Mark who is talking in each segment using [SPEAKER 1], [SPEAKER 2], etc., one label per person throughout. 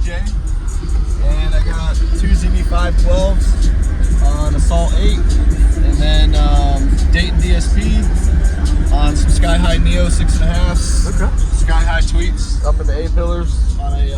[SPEAKER 1] DJ, and I got two ZV512s on Assault 8, and then Dayton DSP on some SkyHigh Neo 6.5s.
[SPEAKER 2] Okay.
[SPEAKER 1] SkyHigh tweets up in the A-pillars on a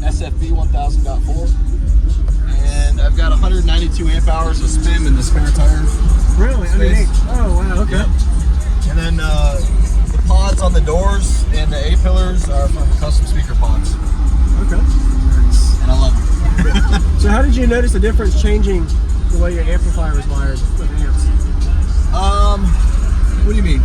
[SPEAKER 1] SFB 1000.4. And I've got 192 amp hours of spin in the spare tire.
[SPEAKER 2] Really? Underneath? Oh, wow, okay.
[SPEAKER 1] Yep. And then the pods on the doors and the A-pillars are from custom speaker pods.
[SPEAKER 2] Okay.
[SPEAKER 1] And I love them.
[SPEAKER 2] So how did you notice the difference changing the way your amplifier was wired with amps?
[SPEAKER 1] What do you mean?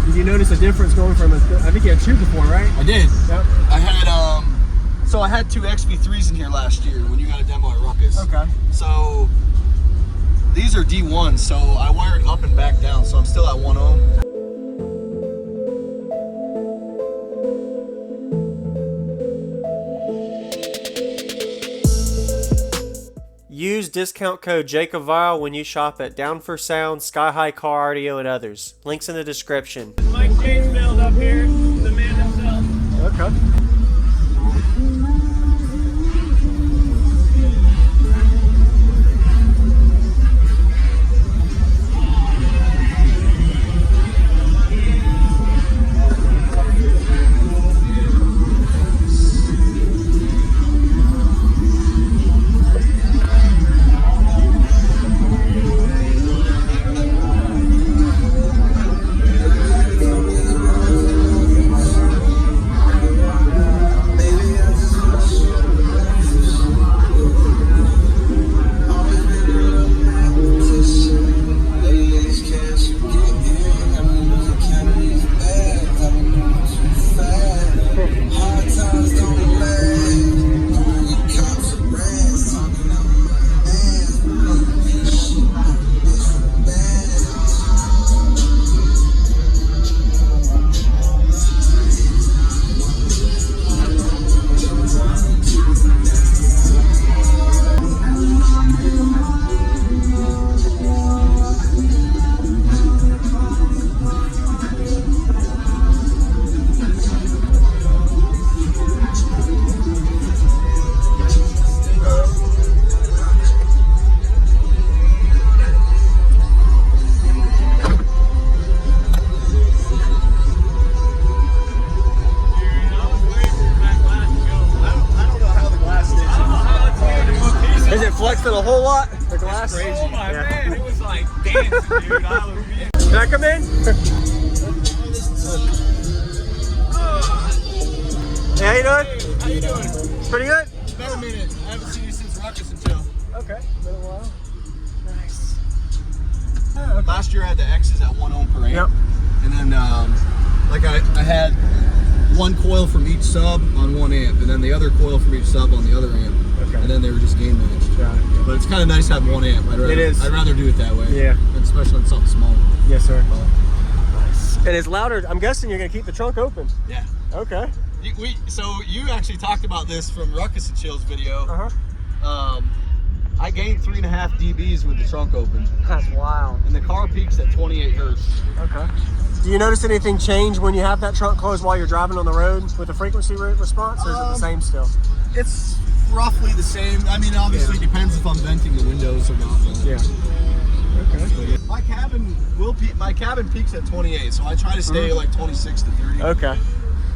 [SPEAKER 2] Did you notice a difference going from, I think you had two before, right?
[SPEAKER 1] I did.
[SPEAKER 2] Yep.
[SPEAKER 1] I had, so I had two XV3s in here last year when you got a demo at Ruckus.
[SPEAKER 2] Okay.
[SPEAKER 1] So these are D1s, so I wired up and back down, so I'm still at 1 ohm.
[SPEAKER 3] Use discount code JacobViral when you shop at Down for Sound, SkyHigh Car Audio, and others. Links in the description.
[SPEAKER 4] Mike Jamesfield up here, the man himself.
[SPEAKER 2] Okay. Flexed it a whole lot. The glass.
[SPEAKER 4] Crazy. Oh my man, it was like dancing, dude.
[SPEAKER 2] Can I come in? Hey, how you doing?
[SPEAKER 4] How you doing?
[SPEAKER 2] Pretty good.
[SPEAKER 1] It's been a minute. I haven't seen you since Ruckus until.
[SPEAKER 2] Okay, been a while. Nice.
[SPEAKER 1] Last year I had the X's at 1 ohm per amp.
[SPEAKER 2] Yep.
[SPEAKER 1] And then like I had one coil from each sub on 1 amp, and then the other coil from each sub on the other amp.
[SPEAKER 2] Okay.
[SPEAKER 1] And then they were just gain matched.
[SPEAKER 2] Got it.
[SPEAKER 1] But it's kind of nice having 1 amp.
[SPEAKER 2] It is.
[SPEAKER 1] I'd rather do it that way.
[SPEAKER 2] Yeah.
[SPEAKER 1] Especially on something small.
[SPEAKER 2] Yes, sir. Nice. And it's louder. I'm guessing you're gonna keep the trunk open.
[SPEAKER 1] Yeah.
[SPEAKER 2] Okay.
[SPEAKER 1] So you actually talked about this from Ruckus and Chill's video.
[SPEAKER 2] Uh-huh.
[SPEAKER 1] I gained 3.5 dBs with the trunk open.
[SPEAKER 2] That's wild.
[SPEAKER 1] And the car peaks at 28 hertz.
[SPEAKER 2] Okay. Do you notice anything change when you have that trunk closed while you're driving on the road with the frequency response, or is it the same still?
[SPEAKER 1] It's roughly the same. I mean, obviously it depends if I'm venting the windows or not.
[SPEAKER 2] Yeah. Okay.
[SPEAKER 1] My cabin peaks at 28, so I try to stay like 26 to 30.
[SPEAKER 2] Okay.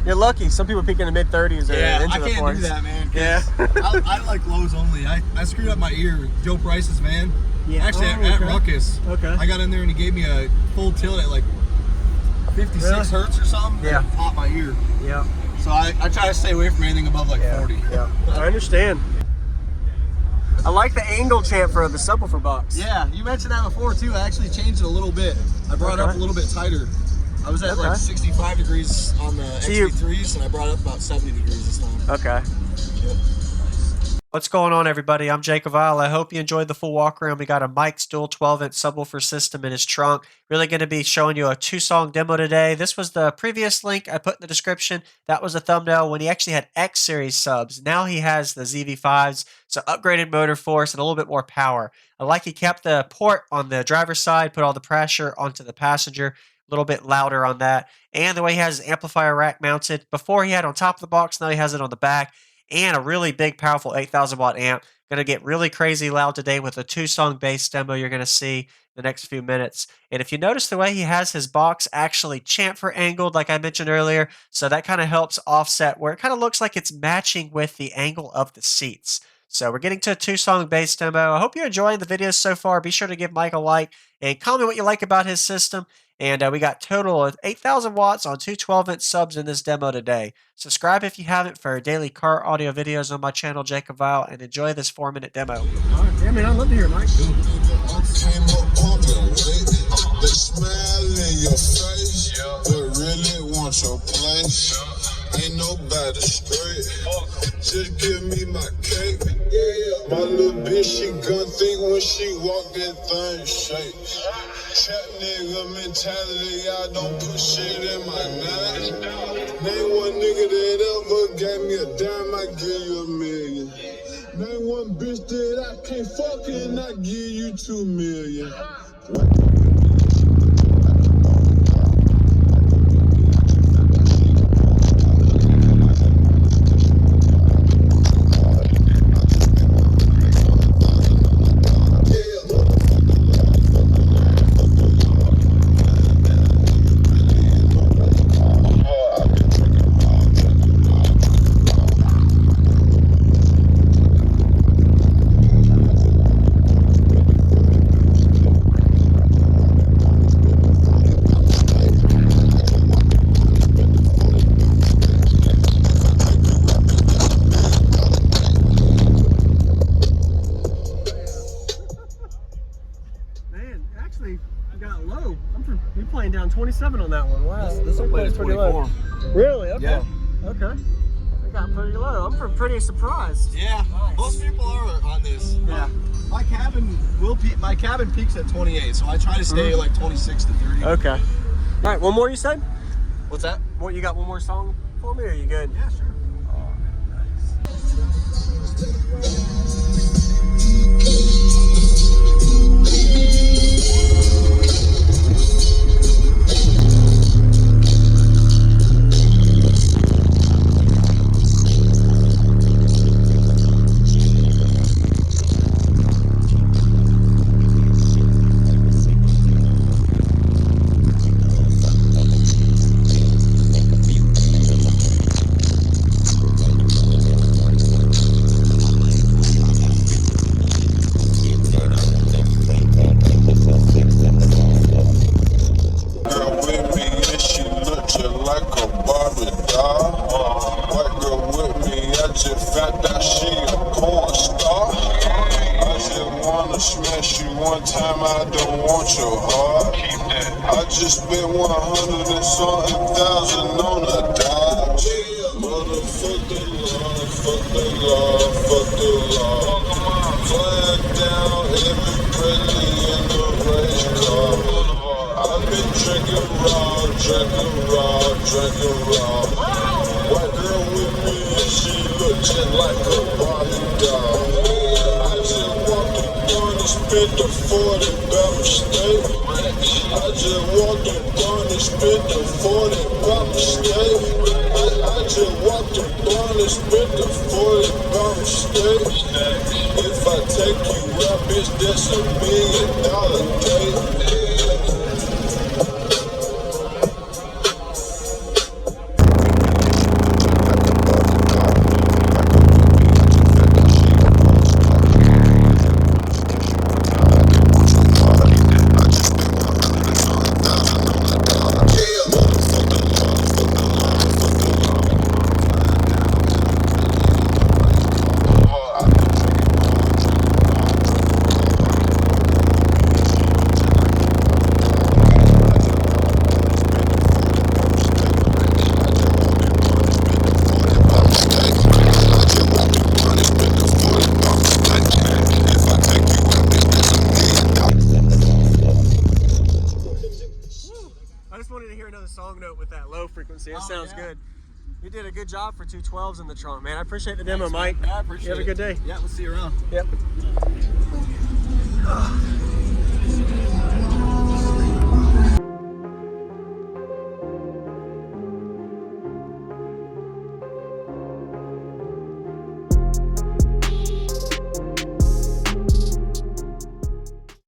[SPEAKER 2] You're lucky. Some people peak in the mid 30s.
[SPEAKER 1] Yeah, I can't do that, man.
[SPEAKER 2] Yeah.
[SPEAKER 1] I like lows only. I screwed up my ear. Joe Price's van.
[SPEAKER 2] Yeah.
[SPEAKER 1] Actually,
[SPEAKER 2] Oh,
[SPEAKER 1] at
[SPEAKER 2] okay.
[SPEAKER 1] Ruckus.
[SPEAKER 2] Okay.
[SPEAKER 1] I got in there and he gave me a full tilt at like 56
[SPEAKER 2] Really?
[SPEAKER 1] hertz or something.
[SPEAKER 2] Yeah.
[SPEAKER 1] And it popped my ear.
[SPEAKER 2] Yeah.
[SPEAKER 1] So I try to stay away from anything above like 40.
[SPEAKER 2] Yeah. I understand. I like the angle chamfer of the subwoofer box.
[SPEAKER 1] Yeah, you mentioned that before too. I actually changed it a little bit. I brought it up a little bit tighter. I was at like 65 degrees on the XV3s, and I brought it up about 70 degrees this time.
[SPEAKER 2] Okay.
[SPEAKER 1] Yep.
[SPEAKER 3] What's going on, everybody? I'm JacobViral. I hope you enjoyed the full walk around. We got a Mike's dual 12-inch subwoofer system in his trunk. Really going to be showing you a 2-song demo today. This was the previous link I put in the description. That was a thumbnail when he actually had X series subs. Now he has the ZV5s, so upgraded motor force and a little bit more power. I like he kept the port on the driver's side, put all the pressure onto the passenger. A little bit louder on that. And the way he has his amplifier rack mounted. Before he had on top of the box, now he has it on the back. and a really big, powerful 8,000 watt amp. Going to get really crazy loud today with a 2-song bass demo you're going to see the next few minutes. And if you notice the way he has his box actually chamfer angled, like I mentioned earlier, so that kind of helps offset where it kind of looks like it's matching with the angle of the seats. So we're getting to a 2-song bass demo. I hope you're enjoying the videos so far. Be sure to give Mike a like and comment what you like about his system. And we got total of 8,000 watts on 2 12-inch subs in this demo today. Subscribe if you haven't for daily car audio videos on my channel, JacobViral, and enjoy this 4-minute demo.
[SPEAKER 2] All right, yeah, man, I'd love to hear it, Mike.
[SPEAKER 5] Came up pumping weight, they smile in your face, but really want your place. Ain't nobody straight, just give me my cake. My little bitch, she gon' think when she walk that thing shake. Trap nigga mentality, I don't put shit in my name. Name one nigga that ever gave me a dime, I give you $1 million. Name one bitch that I can't fuck and I give you $2 million.
[SPEAKER 2] Got low. You're playing down 27 on that one. Wow.
[SPEAKER 1] This will play at 24.
[SPEAKER 2] Really? Okay.
[SPEAKER 1] Yeah.
[SPEAKER 2] Okay. They got pretty low. I'm pretty surprised.
[SPEAKER 1] Yeah.
[SPEAKER 2] Nice.
[SPEAKER 1] Most people are on this.
[SPEAKER 2] Yeah.
[SPEAKER 1] My cabin peaks at 28, so I try to stay like 26 to 30.
[SPEAKER 2] Okay. All right. One more, you said?
[SPEAKER 1] What's that?
[SPEAKER 2] What, you got one more song for me, or are you good?
[SPEAKER 1] Yeah, sure. Smash you one time, I don't want your heart. I just spent 100 and something thousand on a Dodge. Motherfuck the law, fuck the law, fuck the law. Flying down every pretty in the race car. I've been drinking raw, drinking raw, drinking raw. White girl with me and she look just like a Barbie doll. I just walked the door and spent the 40 by mistake. I just walked the door and spent the 40 by mistake. I just walked the door and spent the 40 by mistake. If I take you out, bitch, that's $1 million date.
[SPEAKER 2] Song note with that low frequency. It sounds good. You did a good job for 212s in the trunk, man. I appreciate the demo, Mike.
[SPEAKER 1] Yeah, I appreciate it.
[SPEAKER 2] You have a good day.
[SPEAKER 1] Yeah, we'll see you around.
[SPEAKER 2] Yep.